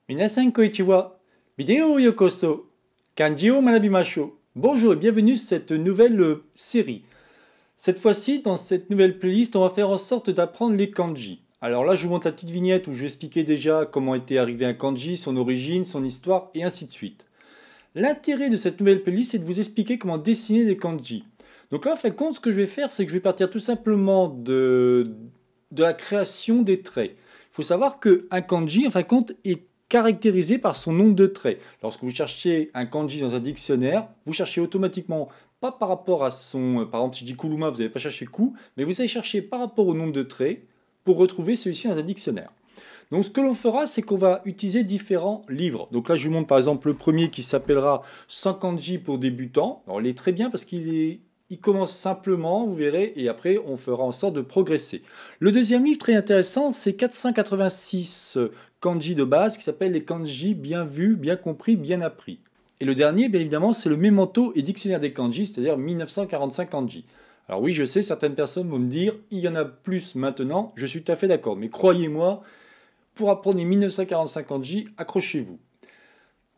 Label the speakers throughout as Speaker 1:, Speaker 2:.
Speaker 1: Minasan konnichiwa. Vidéo yokoso. Kanji o manabimashou. Bonjour et bienvenue sur cette nouvelle série. Cette fois-ci, dans cette nouvelle playlist, on va faire en sorte d'apprendre les kanji. Alors là, je vous montre la petite vignette où je vais expliquer déjà comment était arrivé un kanji, son origine, son histoire et ainsi de suite. L'intérêt de cette nouvelle playlist, c'est de vous expliquer comment dessiner des kanji. Donc là, en fin de compte, ce que je vais faire, c'est que je vais partir tout simplement de la création des traits. Il faut savoir qu'un kanji, en fin de compte, est caractérisé par son nombre de traits. Lorsque vous cherchez un kanji dans un dictionnaire, vous cherchez automatiquement, pas par rapport à son... Par exemple, si je dis Kuruma, vous n'allez pas chercher Ku, mais vous allez chercher par rapport au nombre de traits pour retrouver celui-ci dans un dictionnaire. Donc ce que l'on fera, c'est qu'on va utiliser différents livres. Donc là, je vous montre par exemple le premier qui s'appellera 100 kanji pour débutants. Alors il est très bien parce qu'il commence simplement, vous verrez, et après on fera en sorte de progresser. Le deuxième livre très intéressant, c'est 486 kanji de base qui s'appelle les kanji bien vus, bien compris, bien appris. Et le dernier, bien évidemment, c'est le Memento et Dictionnaire des kanji, c'est-à-dire 1945 kanji. Alors oui, je sais, certaines personnes vont me dire, il y en a plus maintenant, je suis tout à fait d'accord, mais croyez-moi, pour apprendre les 1945 kanji, accrochez-vous.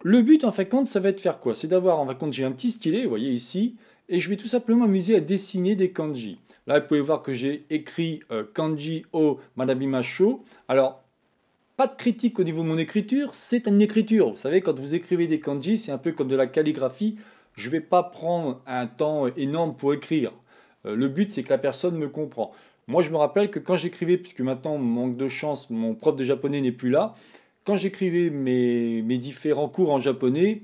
Speaker 1: Le but, en fin de compte, ça va être de faire quoi? C'est d'avoir, en fin de compte, j'ai un petit stylet, vous voyez ici, et je vais tout simplement m'amuser à dessiner des kanji. Là, vous pouvez voir que j'ai écrit kanji o manabimashou. Alors, pas de critique au niveau de mon écriture, c'est une écriture. Vous savez, quand vous écrivez des kanji, c'est un peu comme de la calligraphie. Je ne vais pas prendre un temps énorme pour écrire. Le but, c'est que la personne me comprend. Moi, je me rappelle que quand j'écrivais, puisque maintenant, manque de chance, mon prof de japonais n'est plus là, quand j'écrivais mes différents cours en japonais,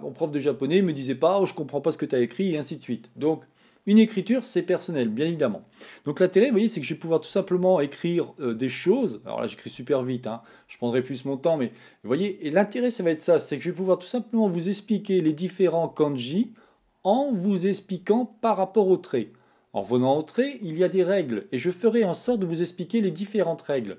Speaker 1: mon prof de japonais ne me disait pas « Oh, je ne comprends pas ce que tu as écrit » et ainsi de suite. Donc, une écriture, c'est personnel, bien évidemment. Donc l'intérêt, vous voyez, c'est que je vais pouvoir tout simplement écrire des choses. Alors là, j'écris super vite, hein. Je prendrai plus mon temps, mais vous voyez, et l'intérêt, ça va être ça, c'est que je vais pouvoir tout simplement vous expliquer les différents kanji en vous expliquant par rapport aux traits. En revenant aux traits, il y a des règles, et je ferai en sorte de vous expliquer les différentes règles.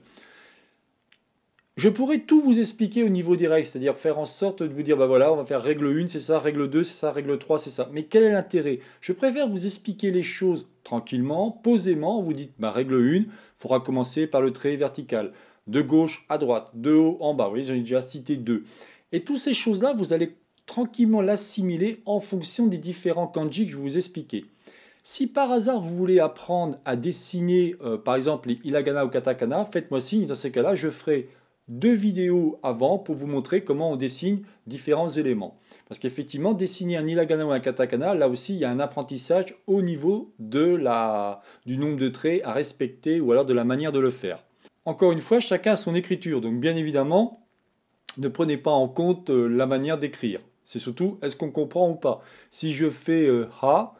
Speaker 1: Je pourrais tout vous expliquer au niveau des règles, c'est-à-dire faire en sorte de vous dire, bah voilà, on va faire règle 1, c'est ça, règle 2, c'est ça, règle 3, c'est ça. Mais quel est l'intérêt? Je préfère vous expliquer les choses tranquillement, posément. Vous dites, bah règle 1, il faudra commencer par le trait vertical, de gauche à droite, de haut en bas. Vous voyez, j'en ai déjà cité deux. Et toutes ces choses-là, vous allez tranquillement l'assimiler en fonction des différents kanji que je vais vous expliquer. Si par hasard vous voulez apprendre à dessiner, par exemple, les hiragana ou katakana, faites-moi signe, dans ces cas-là, je ferai deux vidéos avant pour vous montrer comment on dessine différents éléments. Parce qu'effectivement, dessiner un hiragana ou un katakana, là aussi, il y a un apprentissage au niveau du nombre de traits à respecter ou alors de la manière de le faire. Encore une fois, chacun a son écriture, donc bien évidemment, ne prenez pas en compte la manière d'écrire. C'est surtout, est-ce qu'on comprend ou pas? Si je fais ha,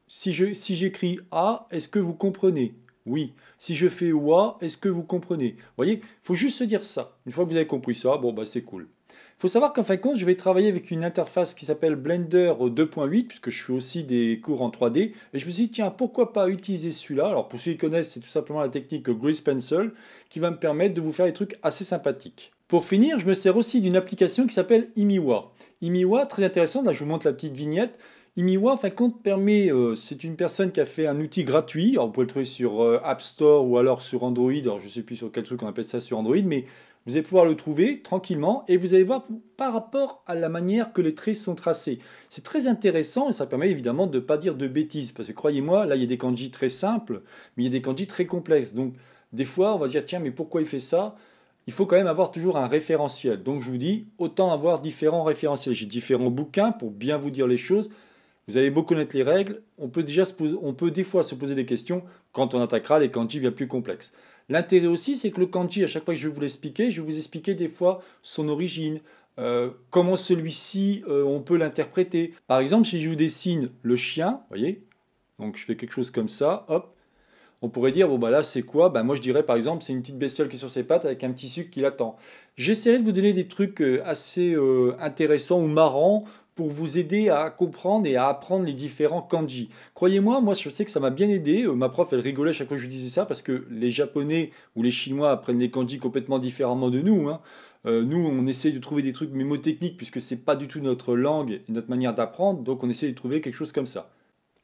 Speaker 1: si j'écris a, est-ce que vous comprenez? Oui. Si je fais wa, est-ce que vous comprenez? Vous voyez, il faut juste se dire ça. Une fois que vous avez compris ça, bon bah c'est cool. Il faut savoir qu'en fin de compte, je vais travailler avec une interface qui s'appelle Blender 2.8, puisque je fais aussi des cours en 3D. Et je me suis dit, tiens, pourquoi pas utiliser celui-là? Alors pour ceux qui connaissent, c'est tout simplement la technique Grease Pencil, qui va me permettre de vous faire des trucs assez sympathiques. Pour finir, je me sers aussi d'une application qui s'appelle Imiwa. Imiwa, très intéressant, là je vous montre la petite vignette. Imiwa, en fin de compte, permet, c'est une personne qui a fait un outil gratuit, alors vous pouvez le trouver sur App Store ou alors sur Android, alors je ne sais plus sur quel truc on appelle ça sur Android, mais vous allez pouvoir le trouver tranquillement et vous allez voir par rapport à la manière que les traits sont tracés. C'est très intéressant et ça permet évidemment de ne pas dire de bêtises, parce que croyez-moi, là il y a des kanji très simples, mais il y a des kanji très complexes, donc des fois on va se dire tiens mais pourquoi il fait ça? Il faut quand même avoir toujours un référentiel, donc je vous dis autant avoir différents référentiels. J'ai différents bouquins pour bien vous dire les choses. Vous avez beau connaître les règles, on peut des fois se poser des questions quand on attaquera les kanji bien plus complexes. L'intérêt aussi, c'est que le kanji, à chaque fois que je vais vous l'expliquer, je vais vous expliquer des fois son origine, comment celui-ci, on peut l'interpréter. Par exemple, si je vous dessine le chien, vous voyez, donc je fais quelque chose comme ça, hop, on pourrait dire, bon bah là c'est quoi? Bah moi je dirais par exemple, c'est une petite bestiole qui est sur ses pattes avec un petit sucre qui l'attend. J'essaierai de vous donner des trucs assez intéressants ou marrants pour vous aider à comprendre et à apprendre les différents kanji. Croyez-moi, moi je sais que ça m'a bien aidé. Ma prof elle rigolait à chaque fois que je lui disais ça parce que les Japonais ou les Chinois apprennent les kanji complètement différemment de nous, hein. Nous on essaie de trouver des trucs mémotechniques puisque c'est pas du tout notre langue et notre manière d'apprendre, donc on essaie de trouver quelque chose comme ça.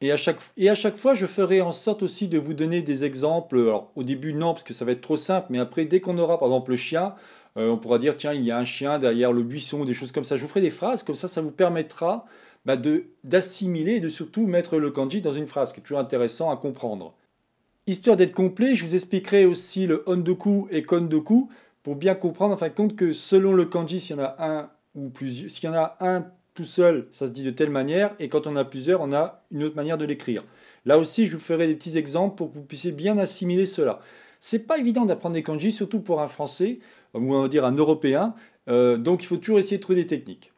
Speaker 1: Et à chaque fois, je ferai en sorte aussi de vous donner des exemples. Alors, au début, non, parce que ça va être trop simple, mais après, dès qu'on aura, par exemple, le chien, On pourra dire, tiens, il y a un chien derrière le buisson, des choses comme ça. Je vous ferai des phrases, comme ça vous permettra d'assimiler et de surtout mettre le kanji dans une phrase, qui est toujours intéressant à comprendre. Histoire d'être complet, je vous expliquerai aussi le ondoku et kondoku pour bien comprendre en fin de compte que selon le kanji, s'il y en a un ou plusieurs, s'il y en a un tout seul, ça se dit de telle manière, et quand on a plusieurs, on a une autre manière de l'écrire. Là aussi, je vous ferai des petits exemples pour que vous puissiez bien assimiler cela. C'est pas évident d'apprendre des kanji, surtout pour un Français, ou on va dire un Européen, donc il faut toujours essayer de trouver des techniques.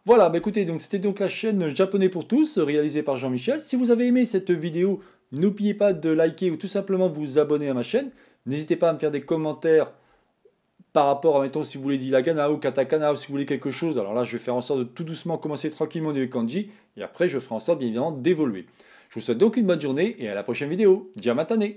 Speaker 1: Voilà, écoutez, donc c'était donc la chaîne Japonais pour tous, réalisée par Jean-Michel. Si vous avez aimé cette vidéo, n'oubliez pas de liker ou tout simplement vous abonner à ma chaîne. N'hésitez pas à me faire des commentaires par rapport à, mettons, si vous voulez hiragana ou katakana, ou si vous voulez quelque chose. Alors là, je vais faire en sorte de tout doucement commencer tranquillement des kanji, et après, je ferai en sorte, bien évidemment, d'évoluer. Je vous souhaite donc une bonne journée, et à la prochaine vidéo. Diamatane!